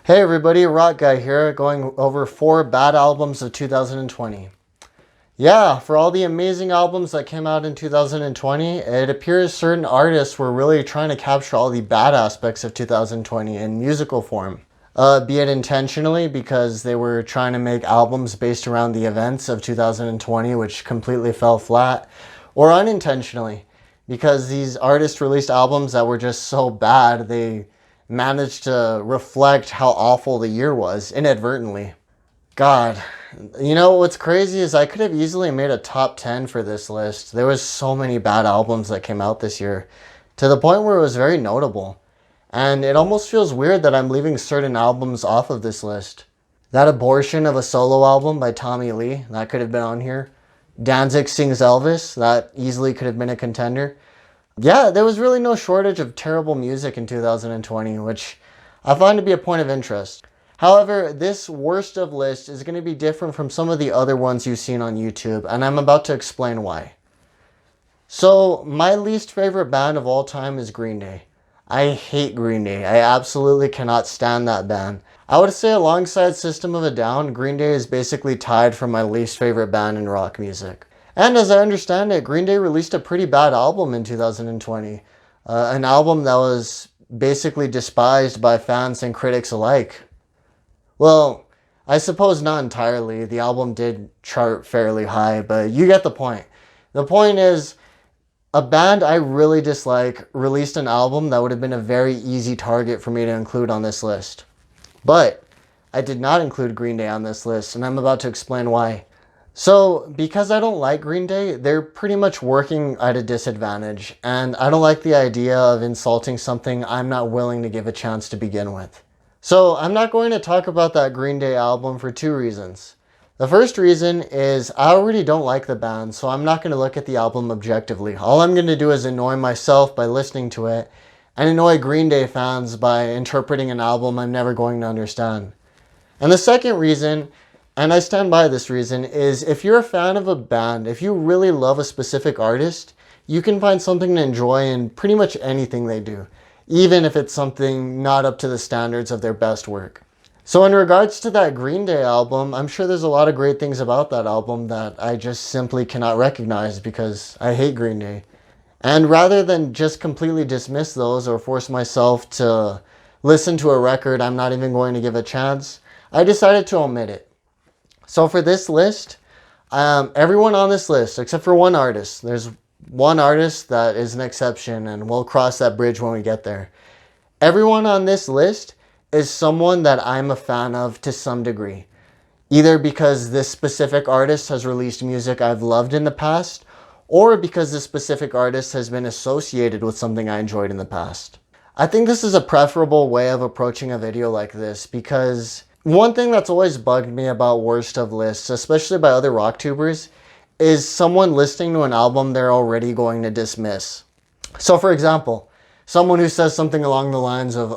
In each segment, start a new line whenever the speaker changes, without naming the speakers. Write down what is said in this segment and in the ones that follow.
Hey everybody, Rock Guy here, going over 4 bad albums of 2020. Yeah, for all the amazing albums that came out in 2020, it appears certain artists were really trying to capture all the bad aspects of 2020 in musical form. Be it intentionally because they were trying to make albums based around the events of 2020, which completely fell flat, or unintentionally because these artists released albums that were just so bad they managed to reflect how awful the year was inadvertently. God, you know what's crazy is I could have easily made a top 10 for this list. There was so many bad albums that came out this year to the point where it was very notable. And it almost feels weird that I'm leaving certain albums off of this list. That abortion of a solo album by Tommy Lee, that could have been on here. Danzig Sings Elvis, that easily could have been a contender. Yeah, there was really no shortage of terrible music in 2020, which I find to be a point of interest. However, this worst of list is going to be different from some of the other ones you've seen on YouTube, and I'm about to explain why. So, my least favorite band of all time is Green Day. I hate Green Day. I absolutely cannot stand that band. I would say alongside System of a Down, Green Day is basically tied for my least favorite band in rock music. And as I understand it, Green Day released a pretty bad album in 2020. An album that was basically despised by fans and critics alike. Well, I suppose not entirely. The album did chart fairly high, but you get the point. The point is, a band I really dislike released an album that would have been a very easy target for me to include on this list. But I did not include Green Day on this list, and I'm about to explain why. So, because I don't like Green Day, they're pretty much working at a disadvantage, and I don't like the idea of insulting something I'm not willing to give a chance to begin with. So, I'm not going to talk about that Green Day album for 2 reasons. The first reason is I already don't like the band, so I'm not going to look at the album objectively. All I'm going to do is annoy myself by listening to it, and annoy Green Day fans by interpreting an album I'm never going to understand. And the second reason, and I stand by this reason, is if you're a fan of a band, if you really love a specific artist, you can find something to enjoy in pretty much anything they do, even if it's something not up to the standards of their best work. So in regards to that Green Day album, I'm sure there's a lot of great things about that album that I just simply cannot recognize because I hate Green Day. And rather than just completely dismiss those or force myself to listen to a record I'm not even going to give a chance, I decided to omit it. So for this list, everyone on this list, except for one artist, there's one artist that is an exception, and we'll cross that bridge when we get there. Everyone on this list is someone that I'm a fan of to some degree. Either because this specific artist has released music I've loved in the past, or because this specific artist has been associated with something I enjoyed in the past. I think this is a preferable way of approaching a video like this because one thing that's always bugged me about worst of lists, especially by other rock tubers, is someone listening to an album they're already going to dismiss. So for example, someone who says something along the lines of,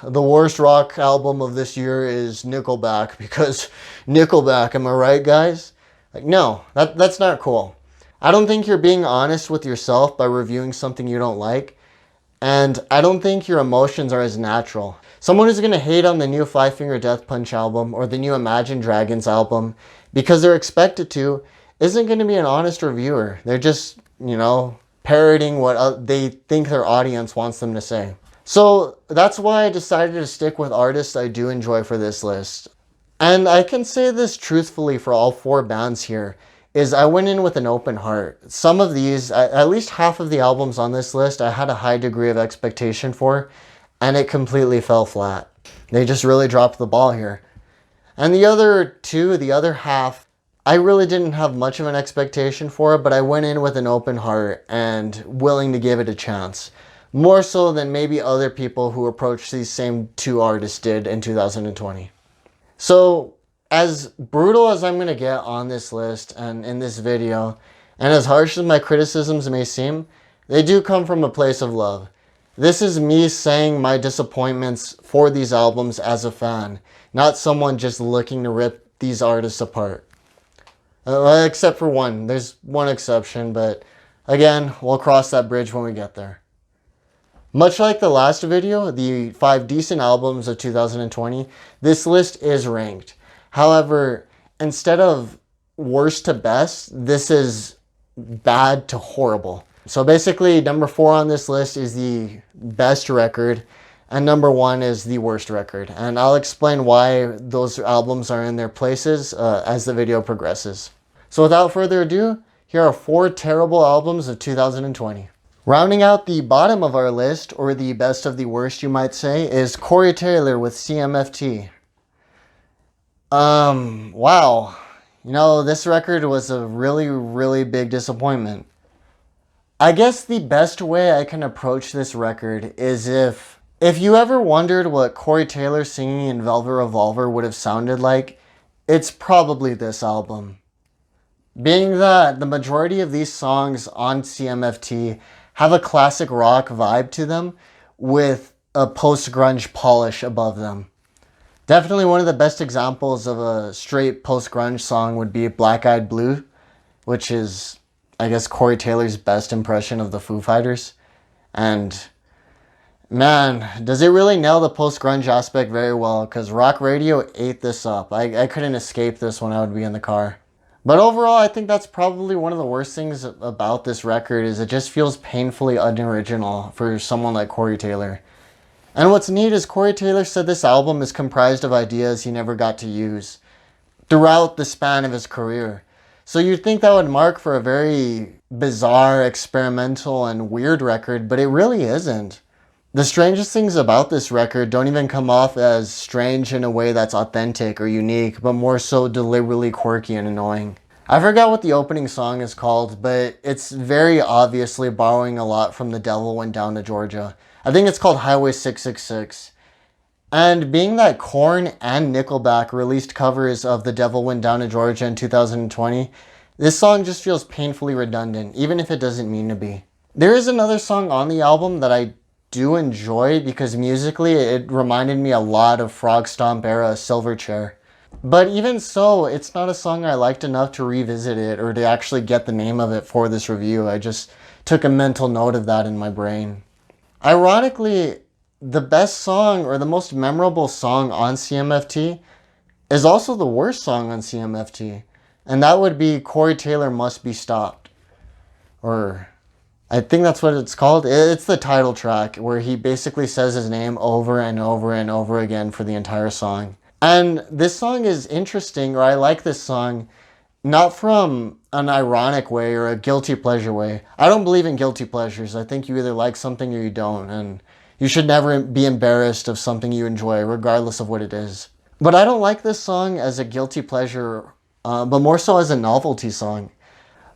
the worst rock album of this year is Nickelback because Nickelback, am I right, guys? Like, no, that's not cool. I don't think you're being honest with yourself by reviewing something you don't like, and I don't think your emotions are as natural. Someone who's going to hate on the new Five Finger Death Punch album or the new Imagine Dragons album because they're expected to isn't going to be an honest reviewer. They're just, parroting what they think their audience wants them to say. So that's why I decided to stick with artists I do enjoy for this list. And I can say this truthfully for all 4 bands here, is I went in with an open heart. Some of these, at least half of the albums on this list, I had a high degree of expectation for, and it completely fell flat. They just really dropped the ball here. And the other 2, the other half, I really didn't have much of an expectation for it, but I went in with an open heart and willing to give it a chance. More so than maybe other people who approached these same 2 artists did in 2020. So, as brutal as I'm going to get on this list and in this video, and as harsh as my criticisms may seem, they do come from a place of love. This is me saying my disappointments for these albums as a fan, not someone just looking to rip these artists apart. Except for one. There's one exception, but again, we'll cross that bridge when we get there. Much like the last video, the 5 decent albums of 2020, this list is ranked. However, instead of worst to best, this is bad to horrible. So basically, number 4 on this list is the best record, and number 1 is the worst record. And I'll explain why those albums are in their places as the video progresses. So without further ado, here are 4 terrible albums of 2020. Rounding out the bottom of our list, or the best of the worst you might say, is Corey Taylor with CMFT. Wow. You know, this record was a really, really big disappointment. I guess the best way I can approach this record is if you ever wondered what Corey Taylor singing in Velvet Revolver would have sounded like, it's probably this album. Being that the majority of these songs on CMFT have a classic rock vibe to them with a post-grunge polish above them. Definitely one of the best examples of a straight post-grunge song would be Black Eyed Blue, which is, I guess, Corey Taylor's best impression of the Foo Fighters. And man, does it really nail the post-grunge aspect very well, because rock radio ate this up. I couldn't escape this when I would be in the car. But overall, I think that's probably one of the worst things about this record is it just feels painfully unoriginal for someone like Corey Taylor. And what's neat is Corey Taylor said this album is comprised of ideas he never got to use throughout the span of his career. So you'd think that would mark for a very bizarre, experimental, and weird record, but it really isn't. The strangest things about this record don't even come off as strange in a way that's authentic or unique, but more so deliberately quirky and annoying. I forgot what the opening song is called, but it's very obviously borrowing a lot from The Devil Went Down to Georgia. I think it's called Highway 666. And being that Korn and Nickelback released covers of The Devil Went Down to Georgia in 2020, this song just feels painfully redundant, even if it doesn't mean to be. There is another song on the album that I do enjoy because musically it reminded me a lot of Frog Stomp era Silverchair. But even so, it's not a song I liked enough to revisit it or to actually get the name of it for this review. I just took a mental note of that in my brain. Ironically, the best song or the most memorable song on CMFT is also the worst song on CMFT. And that would be Corey Taylor Must Be Stopped. Or I think that's what it's called. It's the title track where he basically says his name over and over and over again for the entire song. And this song is interesting, or I like this song, not from an ironic way or a guilty pleasure way. I don't believe in guilty pleasures. I think you either like something or you don't. And you should never be embarrassed of something you enjoy, regardless of what it is. But I don't like this song as a guilty pleasure, but more so as a novelty song.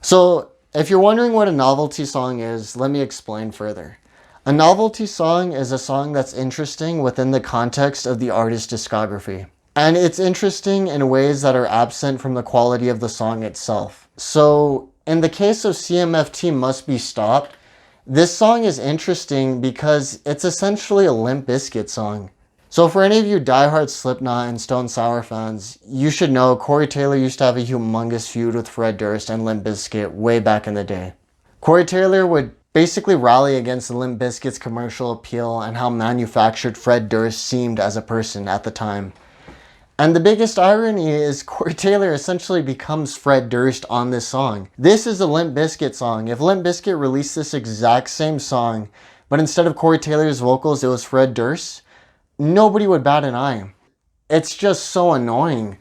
So if you're wondering what a novelty song is, let me explain further. A novelty song is a song that's interesting within the context of the artist's discography. And it's interesting in ways that are absent from the quality of the song itself. So in the case of CMFT Must Be Stopped, this song is interesting because it's essentially a Limp Bizkit song. So for any of you diehard Slipknot and Stone Sour fans, you should know Corey Taylor used to have a humongous feud with Fred Durst and Limp Bizkit way back in the day. Corey Taylor would basically rally against Limp Bizkit's commercial appeal and how manufactured Fred Durst seemed as a person at the time. And the biggest irony is Corey Taylor essentially becomes Fred Durst on this song. This is a Limp Bizkit song. If Limp Bizkit released this exact same song, but instead of Corey Taylor's vocals, it was Fred Durst, nobody would bat an eye. It's just so annoying.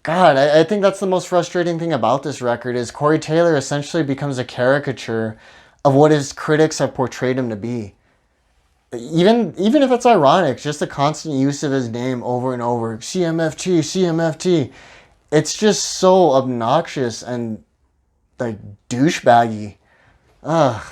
God, I think that's the most frustrating thing about this record is Corey Taylor essentially becomes a caricature of what his critics have portrayed him to be. Even if it's ironic, just the constant use of his name over and over, CMFT, CMFT, it's just so obnoxious and like douchebaggy. Ugh.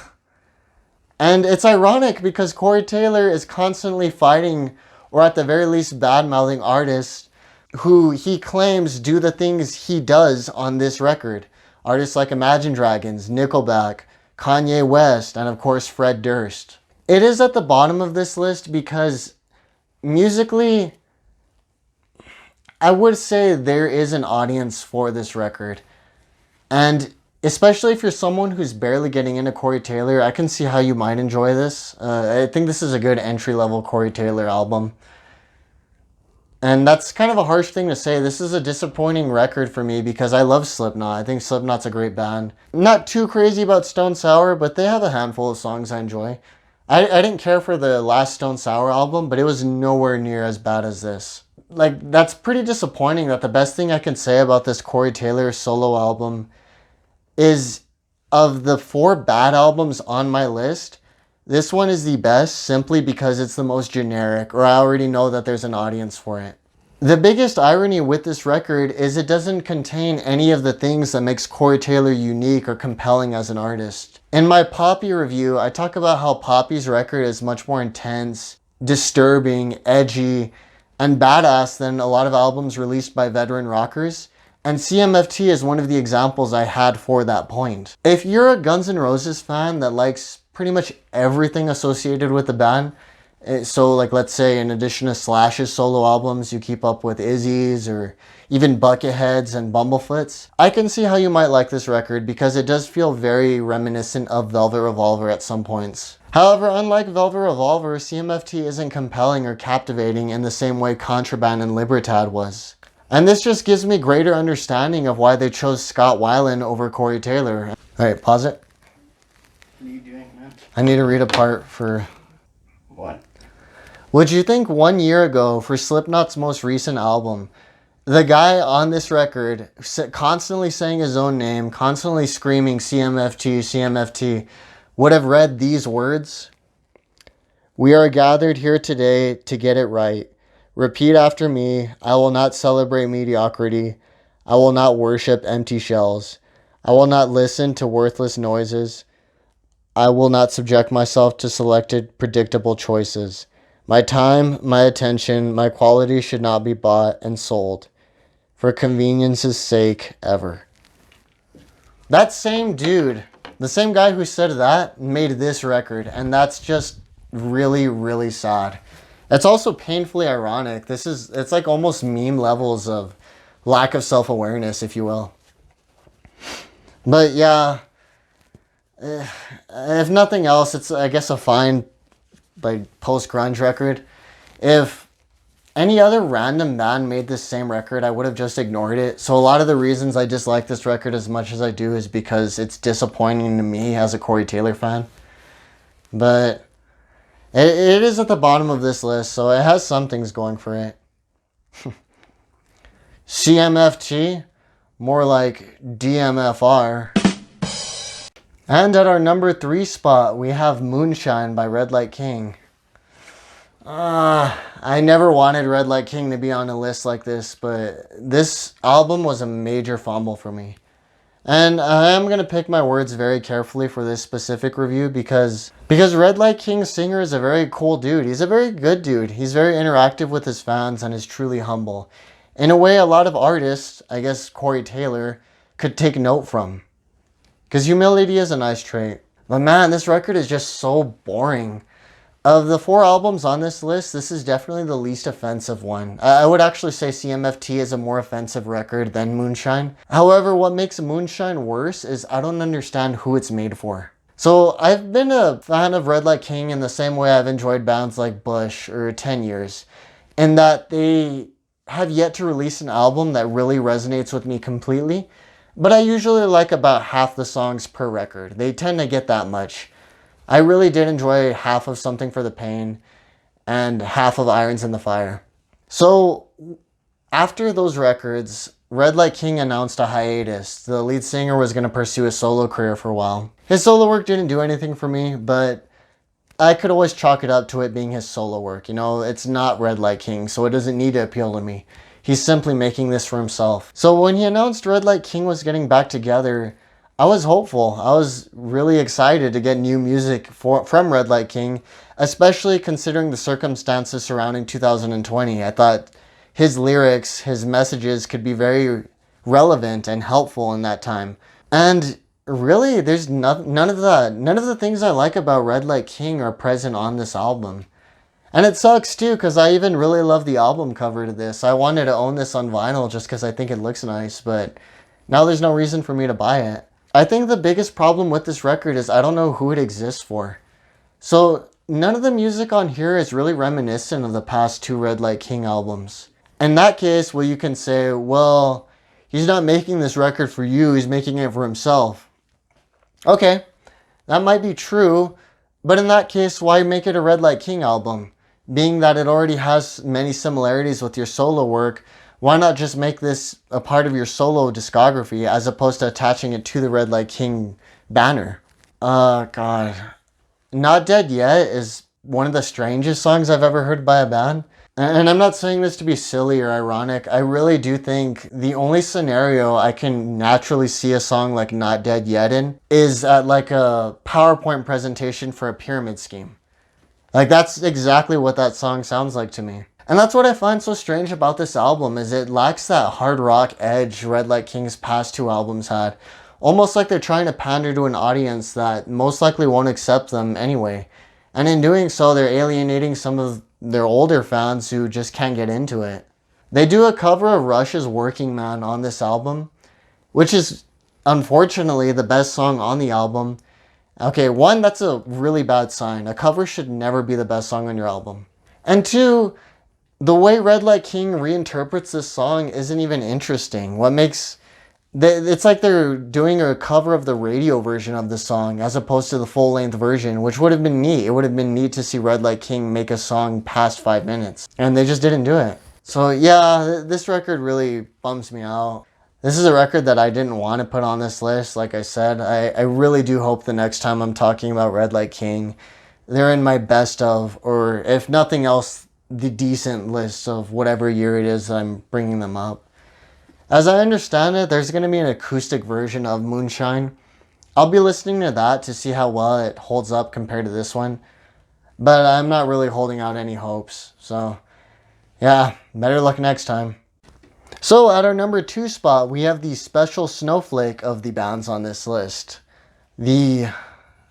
And it's ironic because Corey Taylor is constantly fighting, or at the very least bad-mouthing artists who he claims do the things he does on this record. Artists like Imagine Dragons, Nickelback, Kanye West, and of course Fred Durst. It is at the bottom of this list because musically, I would say there is an audience for this record. And Especially if you're someone who's barely getting into Corey Taylor, I can see how you might enjoy this. I think this is a good entry-level Corey Taylor album. And that's kind of a harsh thing to say. This is a disappointing record for me because I love Slipknot. I think Slipknot's a great band. Not too crazy about Stone Sour, but they have a handful of songs I enjoy. I didn't care for the last Stone Sour album, but it was nowhere near as bad as this. Like, that's pretty disappointing that the best thing I can say about this Corey Taylor solo album is, of the 4 bad albums on my list, this one is the best simply because it's the most generic, or I already know that there's an audience for it. The biggest irony with this record is it doesn't contain any of the things that makes Corey Taylor unique or compelling as an artist. In my Poppy review, I talk about how Poppy's record is much more intense, disturbing, edgy, and badass than a lot of albums released by veteran rockers. And CMFT is one of the examples I had for that point. If you're a Guns N' Roses fan that likes pretty much everything associated with the band, so like let's say in addition to Slash's solo albums, you keep up with Izzy's or even Bucketheads and Bumblefoots, I can see how you might like this record because it does feel very reminiscent of Velvet Revolver at some points. However, unlike Velvet Revolver, CMFT isn't compelling or captivating in the same way Contraband and Libertad was. And this just gives me greater understanding of why they chose Scott Weiland over Corey Taylor. Alright, pause it.
What are you doing, man?
I need to read a part for...
What?
Would you think 1 year ago, for Slipknot's most recent album, the guy on this record, constantly saying his own name, constantly screaming CMFT, CMFT, would have read these words? "We are gathered here today to get it right. Repeat after me. I will not celebrate mediocrity. I will not worship empty shells. I will not listen to worthless noises. I will not subject myself to selected, predictable choices. My time, my attention, my quality should not be bought and sold. For convenience's sake, ever." That same dude, the same guy who said that, made this record. And that's just really, really sad. It's also painfully ironic. It's like almost meme levels of lack of self-awareness, if you will. But yeah, if nothing else, it's, I guess, a fine like post-grunge record. If any other random band made this same record, I would have just ignored it. So a lot of the reasons I dislike this record as much as I do is because it's disappointing to me as a Corey Taylor fan. But it is at the bottom of this list, so it has some things going for it. CMFT, more like DMFR. And at our number 3 spot, we have Moonshine by Redlight King. I never wanted Redlight King to be on a list like this, but this album was a major fumble for me. And I am going to pick my words very carefully for this specific review because Redlight King's singer is a very cool dude. He's a very good dude. He's very interactive with his fans and is truly humble. In a way, a lot of artists, I guess Corey Taylor, could take note from. Because humility is a nice trait. But man, this record is just so boring. Of the 4 albums on this list, this is definitely the least offensive one. I would actually say CMFT is a more offensive record than Moonshine. However, what makes Moonshine worse is I don't understand who it's made for. So I've been a fan of Redlight King in the same way I've enjoyed bands like Bush or 10 Years. In that they have yet to release an album that really resonates with me completely. But I usually like about half the songs per record. They tend to get that much. I really did enjoy half of Something for the Pain and half of Irons in the Fire. So after those records, Redlight King announced a hiatus. The lead singer was going to pursue a solo career for a while. His solo work didn't do anything for me, but I could always chalk it up to it being his solo work. You know, it's not Redlight King, so it doesn't need to appeal to me. He's simply making this for himself. So when he announced Redlight King was getting back together, I was hopeful. I was really excited to get new music from Redlight King, especially considering the circumstances surrounding 2020. I thought his lyrics, his messages could be very relevant and helpful in that time. And really, there's none of the things I like about Redlight King are present on this album. And it sucks too, because I even really love the album cover to this. I wanted to own this on vinyl just because I think it looks nice, but now there's no reason for me to buy it. I think the biggest problem with this record is I don't know who it exists for. So none of the music on here is really reminiscent of the past two Redlight King albums. In that case, well, you can say, well, he's not making this record for you, he's making it for himself. Okay, that might be true, but in that case, why make it a Redlight King album? Being that it already has many similarities with your solo work, why not just make this a part of your solo discography as opposed to attaching it to the Redlight King banner? God. Not Dead Yet is one of the strangest songs I've ever heard by a band. And I'm not saying this to be silly or ironic. I really do think the only scenario I can naturally see a song like Not Dead Yet in is at like a PowerPoint presentation for a pyramid scheme. Like that's exactly what that song sounds like to me. And that's what I find so strange about this album is it lacks that hard rock edge Redlight King's past two albums had. Almost like they're trying to pander to an audience that most likely won't accept them anyway. And in doing so, they're alienating some of their older fans who just can't get into it. They do a cover of Rush's Working Man on this album, which is unfortunately the best song on the album. Okay, one, that's a really bad sign. A cover should never be the best song on your album. And two, the way Redlight King reinterprets this song isn't even interesting. It's like they're doing a cover of the radio version of the song as opposed to the full-length version, which would have been neat. It would have been neat to see Redlight King make a song past 5 minutes. And they just didn't do it. So yeah, this record really bums me out. This is a record that I didn't want to put on this list. Like I said, I really do hope the next time I'm talking about Redlight King, they're in my best of, or if nothing else, the decent list of whatever year it is that I'm bringing them up. As I understand it, there's going to be an acoustic version of Moonshine. I'll be listening to that to see how well it holds up compared to this one. But I'm not really holding out any hopes. So, yeah, better luck next time. So, at our number 2 spot, we have the special snowflake of the bands on this list. The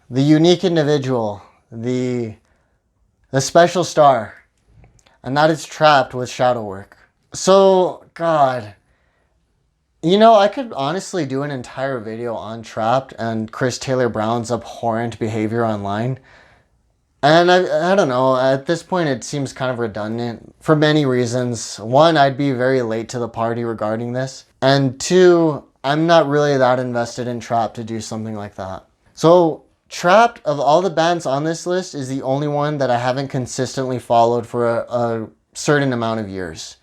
unique individual. The special star. And that is Trapt with Shadow Work. So, God... You know, I could honestly do an entire video on Trapt and Chris Taylor Brown's abhorrent behavior online. And I don't know, at this point it seems kind of redundant for many reasons. One, I'd be very late to the party regarding this. And two, I'm not really that invested in Trapt to do something like that. So, Trapt, of all the bands on this list, is the only one that I haven't consistently followed for a certain amount of years.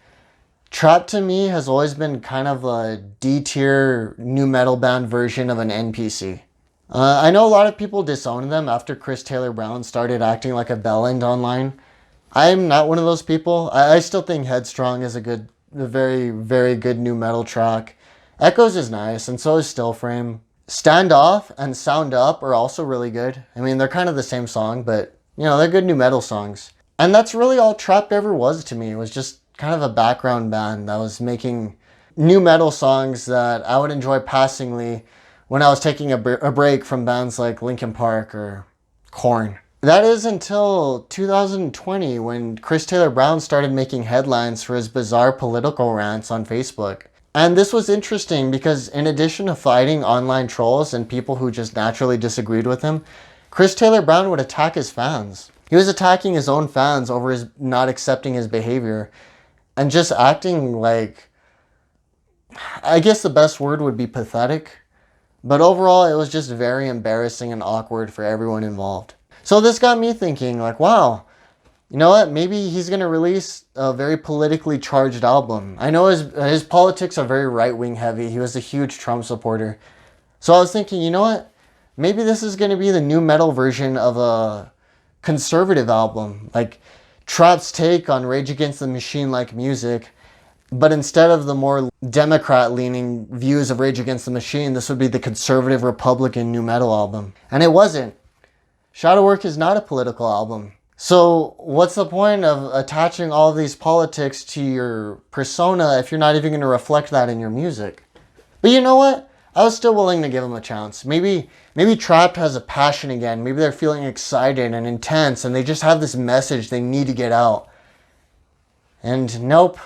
Trapt to me has always been kind of a D-tier new metal band version of an NPC. I know a lot of people disowned them after Chris Taylor Brown started acting like a bellend online. I'm not one of those people. I still think Headstrong is a very, very good new metal track. Echoes is nice, and so is Still Frame. Stand Off and Sound Up are also really good. I mean, they're kind of the same song, but, you know, they're good new metal songs. And that's really all Trapt ever was to me. It was just kind of a background band that was making new metal songs that I would enjoy passingly when I was taking a break from bands like Linkin Park or Korn. That is until 2020 when Chris Taylor Brown started making headlines for his bizarre political rants on Facebook. And this was interesting because in addition to fighting online trolls and people who just naturally disagreed with him, Chris Taylor Brown would attack his fans. He was attacking his own fans over his not accepting his behavior. And just acting like, I guess the best word would be pathetic. But overall, it was just very embarrassing and awkward for everyone involved. So this got me thinking, like, wow, you know what? Maybe he's going to release a very politically charged album. I know his politics are very right-wing heavy. He was a huge Trump supporter. So I was thinking, you know what? Maybe this is going to be the new metal version of a conservative album. Like, Trapt's take on Rage Against the Machine-like music, but instead of the more Democrat-leaning views of Rage Against the Machine, this would be the conservative Republican new metal album. And it wasn't. Shadow Work is not a political album. So what's the point of attaching all of these politics to your persona if you're not even going to reflect that in your music? But you know what? I was still willing to give him a chance. Maybe Trapt has a passion again. Maybe they're feeling excited and intense and they just have this message they need to get out. And nope.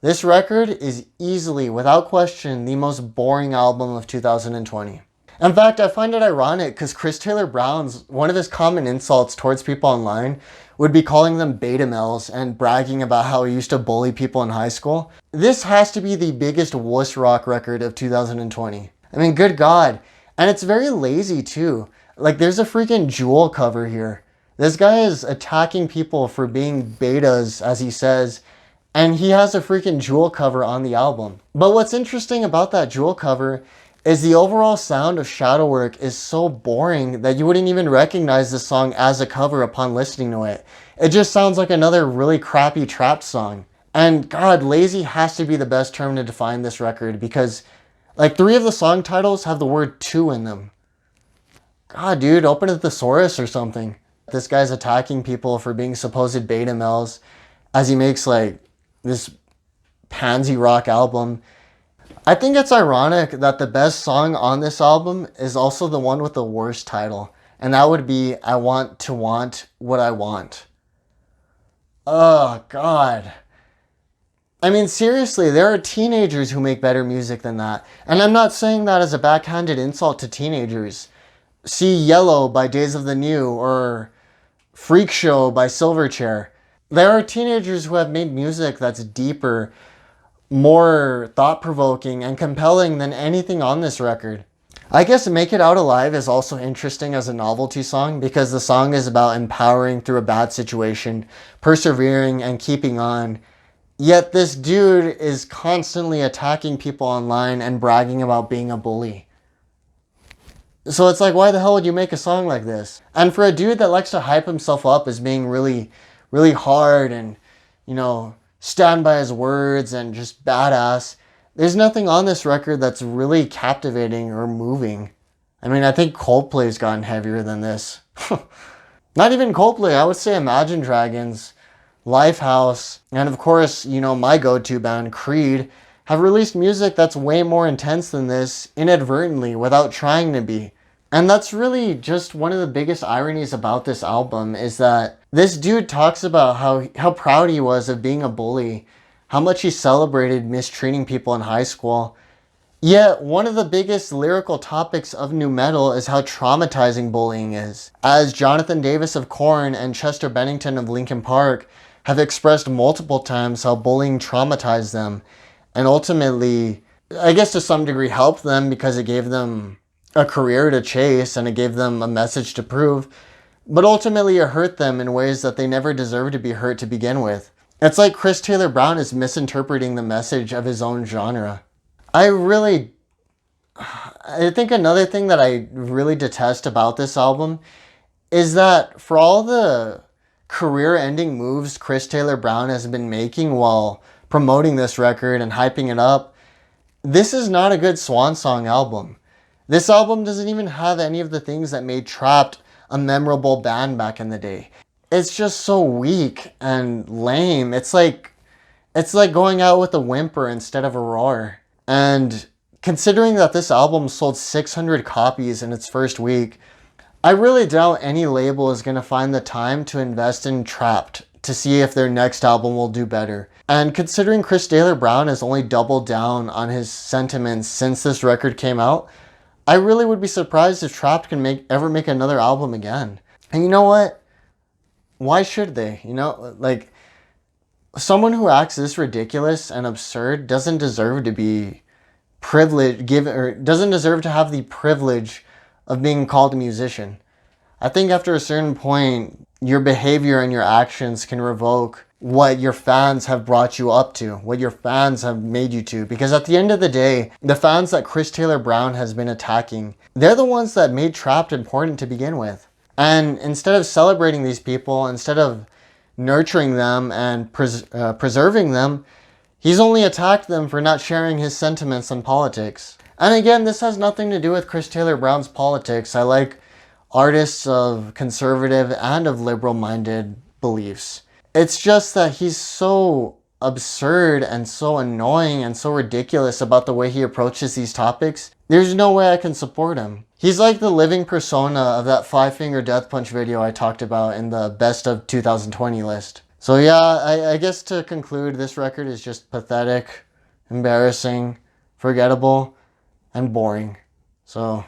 This record is easily, without question, the most boring album of 2020. In fact, I find it ironic because Chris Taylor Brown's one of his common insults towards people online would be calling them beta males and bragging about how he used to bully people in high school. This has to be the biggest wuss rock record of 2020. I mean, good God. And it's very lazy too. Like, there's a freaking Jewel cover here. This guy is attacking people for being betas, as he says, and he has a freaking Jewel cover on the album. But what's interesting about that Jewel cover is the overall sound of Shadowwork is so boring that you wouldn't even recognize the song as a cover upon listening to it. It just sounds like another really crappy Trapt song. And God, lazy has to be the best term to define this record because like 3 of the song titles have the word "to" in them. God, dude, open a thesaurus or something. This guy's attacking people for being supposed beta males as he makes like this pansy rock album. I think it's ironic that the best song on this album is also the one with the worst title. And that would be I Want to Want What I Want. Oh, God. I mean, seriously, there are teenagers who make better music than that. And I'm not saying that as a backhanded insult to teenagers. See Yellow by Days of the New or Freak Show by Silverchair. There are teenagers who have made music that's deeper, more thought-provoking and compelling than anything on this record. I guess Make It Out Alive is also interesting as a novelty song because the song is about empowering through a bad situation, persevering and keeping on. Yet this dude is constantly attacking people online and bragging about being a bully. So it's like, why the hell would you make a song like this? And for a dude that likes to hype himself up as being really, really hard and, you know, stand by his words and just badass, there's nothing on this record that's really captivating or moving. I mean, I think Coldplay's gotten heavier than this. Not even Coldplay, I would say Imagine Dragons, Lifehouse, and of course, you know, my go-to band, Creed, have released music that's way more intense than this inadvertently without trying to be. And that's really just one of the biggest ironies about this album is that this dude talks about how proud he was of being a bully, how much he celebrated mistreating people in high school. Yet one of the biggest lyrical topics of nu metal is how traumatizing bullying is. As Jonathan Davis of Korn and Chester Bennington of Linkin Park have expressed multiple times how bullying traumatized them and ultimately, I guess to some degree, helped them because it gave them a career to chase and it gave them a message to prove, but ultimately it hurt them in ways that they never deserved to be hurt to begin with. It's like Chris Taylor Brown is misinterpreting the message of his own genre. I think another thing that I really detest about this album is that for all the career-ending moves Chris Taylor Brown has been making while promoting this record and hyping it up, this is not a good swan song album. This album doesn't even have any of the things that made Trapt a memorable band back in the day. It's just so weak and lame. It's like going out with a whimper instead of a roar. And considering that this album sold 600 copies in its first week, I really doubt any label is going to find the time to invest in Trapt to see if their next album will do better. And considering Chris Taylor Brown has only doubled down on his sentiments since this record came out, I really would be surprised if Trapt can ever make another album again. And you know what? Why should they? You know, like, someone who acts this ridiculous and absurd doesn't deserve to be privileged, doesn't deserve to have the privilege of being called a musician. I think after a certain point, your behavior and your actions can revoke what your fans have brought you up to, what your fans have made you to. Because at the end of the day, the fans that Chris Taylor Brown has been attacking, they're the ones that made Trapt important to begin with. And instead of celebrating these people, instead of nurturing them and preserving them, he's only attacked them for not sharing his sentiments on politics. And again, this has nothing to do with Chris Taylor Brown's politics. I like artists of conservative and of liberal-minded beliefs. It's just that he's so absurd and so annoying and so ridiculous about the way he approaches these topics. There's no way I can support him. He's like the living persona of that 5-Finger Death Punch video I talked about in the best of 2020 list. So yeah, I guess to conclude, this record is just pathetic, embarrassing, forgettable, and boring. So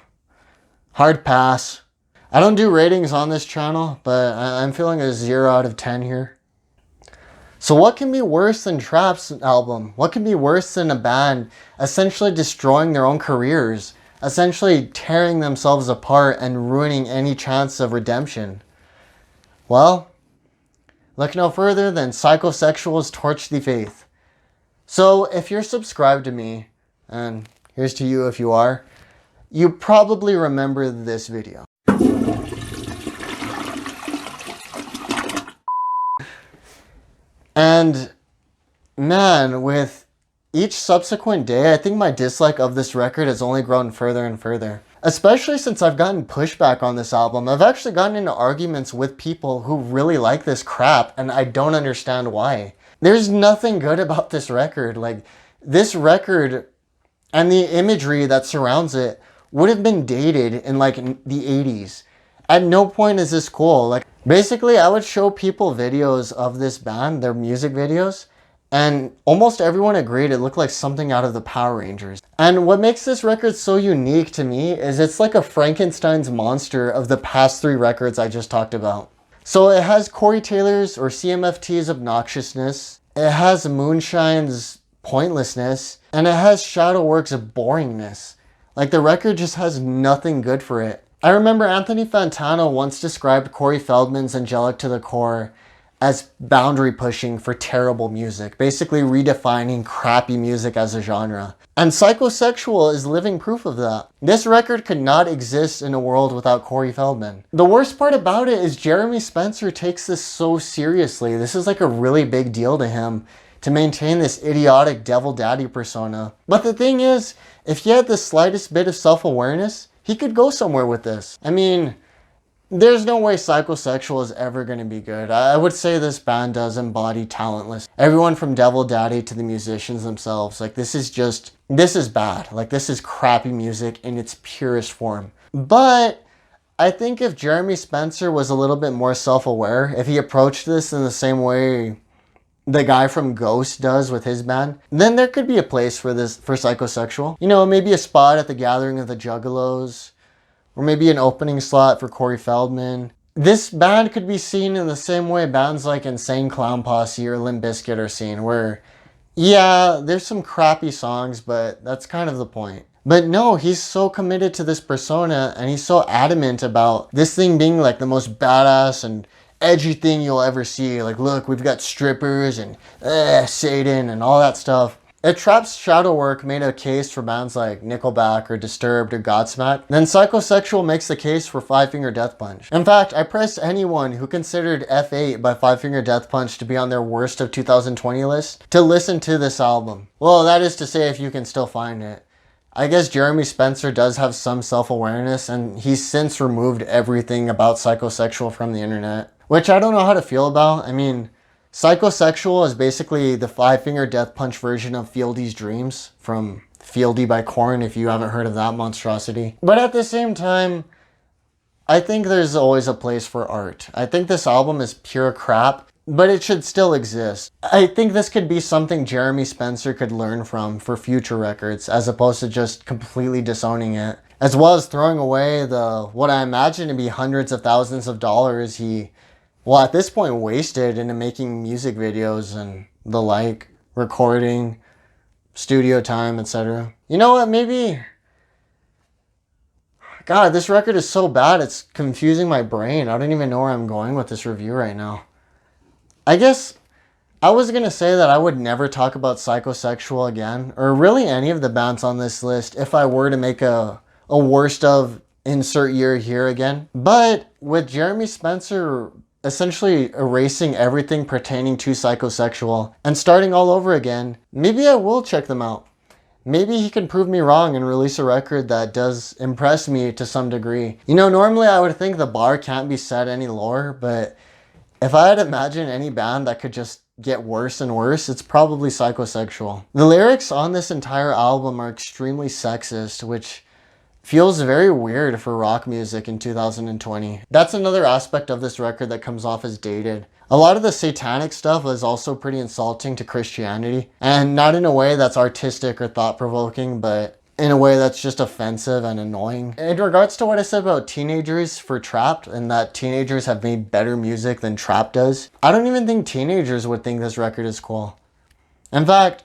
Hard pass. I don't do ratings on this channel, but I'm feeling a 0 out of 10 here. So what can be worse than Trapt's album? What can be worse than a band essentially destroying their own careers, essentially tearing themselves apart and ruining any chance of redemption? Well, look no further than Psychosexual's Torch the Faith. So if you're subscribed to me, and here's to you if you are, you probably remember this video. And man, with each subsequent day, I think my dislike of this record has only grown further and further. Especially since I've gotten pushback on this album. I've actually gotten into arguments with people who really like this crap, and I don't understand why. There's nothing good about this record. Like, this record and the imagery that surrounds it would have been dated in like the 80s. At no point is this cool. Like, basically, I would show people videos of this band, their music videos, and almost everyone agreed it looked like something out of the Power Rangers. And what makes this record so unique to me is it's like a Frankenstein's monster of the past 3 records I just talked about. So it has Corey Taylor's or CMFT's obnoxiousness, it has Moonshine's pointlessness, and it has Shadowwork's boringness. Like, the record just has nothing good for it. I remember Anthony Fantano once described Corey Feldman's Angelic to the Core as boundary pushing for terrible music, basically redefining crappy music as a genre. And Psychosexual is living proof of that. This record could not exist in a world without Corey Feldman. The worst part about it is Jeremy Spencer takes this so seriously. This is like a really big deal to him to maintain this idiotic devil daddy persona. But the thing is, if he had the slightest bit of self-awareness, he could go somewhere with this. I mean, there's no way Psychosexual is ever going to be good. I would say this band does embody talentless. Everyone from Devil Daddy to the musicians themselves. Like, this is bad. Like, this is crappy music in its purest form. But I think if Jeremy Spencer was a little bit more self-aware, if he approached this in the same way the guy from Ghost does with his band, then there could be a place for this, for Psychosexual. You know, maybe a spot at the Gathering of the Juggalos, or maybe an opening slot for Corey Feldman. This band could be seen in the same way bands like Insane Clown Posse or Limp Bizkit are seen, where, yeah, there's some crappy songs, but that's kind of the point. But no, he's so committed to this persona, and he's so adamant about this thing being like the most badass and edgy thing you'll ever see. Like, look, we've got strippers and Satan and all that stuff. If Trapt's Shadowwork made a case for bands like Nickelback or Disturbed or Godsmack, then Psychosexual makes the case for Five Finger Death Punch. In fact, I press anyone who considered F8 by Five Finger Death Punch to be on their worst of 2020 list to listen to this album. Well, that is to say, if you can still find it. I guess Jeremy Spencer does have some self-awareness, and he's since removed everything about Psychosexual from the internet, which I don't know how to feel about. I mean, Psychosexual is basically the Five Finger Death Punch version of Fieldy's Dreams from Fieldy by Korn, if you haven't heard of that monstrosity. But at the same time, I think there's always a place for art. I think this album is pure crap, but it should still exist. I think this could be something Jeremy Spencer could learn from for future records, as opposed to just completely disowning it. As well as throwing away what I imagine to be hundreds of thousands of dollars he, well, at this point, wasted into making music videos and the like, recording, studio time, etc. You know what, maybe... God, this record is so bad, it's confusing my brain. I don't even know where I'm going with this review right now. I guess I was going to say that I would never talk about Psychosexual again, or really any of the bands on this list, if I were to make a worst of insert year here again. But with Jeremy Spencer essentially erasing everything pertaining to Psychosexual and starting all over again, maybe I will check them out. Maybe he can prove me wrong and release a record that does impress me to some degree. You know, normally I would think the bar can't be set any lower, but if I had to imagine any band that could just get worse and worse, it's probably Psychosexual. The lyrics on this entire album are extremely sexist, which feels very weird for rock music in 2020. That's another aspect of this record that comes off as dated. A lot of the satanic stuff is also pretty insulting to Christianity, and not in a way that's artistic or thought-provoking, but in a way that's just offensive and annoying. In regards to what I said about teenagers for Trapt and that teenagers have made better music than Trapt does, I don't even think teenagers would think this record is cool. In fact,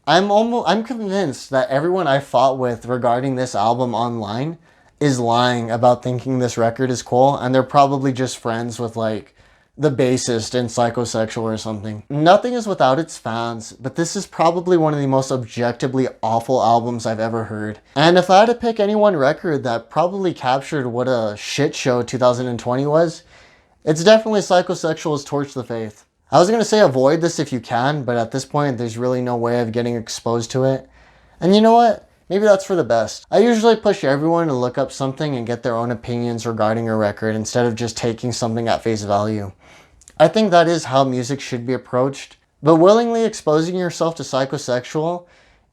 I'm convinced that everyone I fought with regarding this album online is lying about thinking this record is cool, and they're probably just friends with like the bassist in Psychosexual or something. Nothing is without its fans, but this is probably one of the most objectively awful albums I've ever heard. And if I had to pick any one record that probably captured what a shit show 2020 was, it's definitely Psychosexual's Torch the Faith. I was going to say avoid this if you can, but at this point there's really no way of getting exposed to it. And you know what? Maybe that's for the best. I usually push everyone to look up something and get their own opinions regarding a record instead of just taking something at face value. I think that is how music should be approached, but willingly exposing yourself to Psychosexual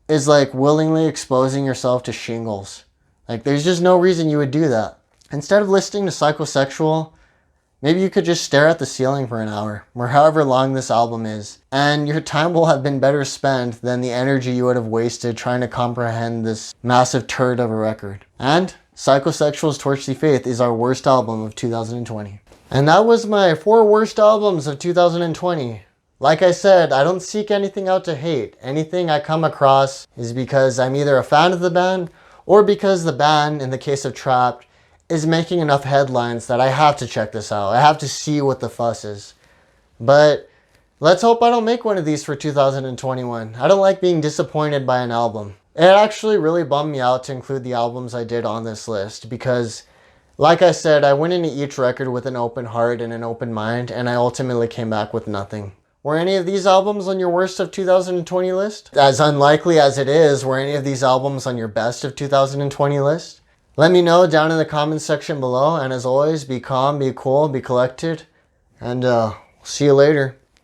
is like willingly exposing yourself to shingles. Like, there's just no reason you would do that. Instead of listening to Psychosexual, maybe you could just stare at the ceiling for an hour, or however long this album is, and your time will have been better spent than the energy you would have wasted trying to comprehend this massive turd of a record. And Psychosexual's Torch the Faith is our worst album of 2020. And that was my 4 worst albums of 2020. Like I said, I don't seek anything out to hate. Anything I come across is because I'm either a fan of the band or because the band, in the case of Trapt, is making enough headlines that I have to check this out. I have to see what the fuss is. But let's hope I don't make one of these for 2021. I don't like being disappointed by an album. It actually really bummed me out to include the albums I did on this list because, like I said, I went into each record with an open heart and an open mind, and I ultimately came back with nothing. Were any of these albums on your worst of 2020 list? As unlikely as it is, were any of these albums on your best of 2020 list? Let me know down in the comments section below, and as always, be calm, be cool, be collected, and see you later.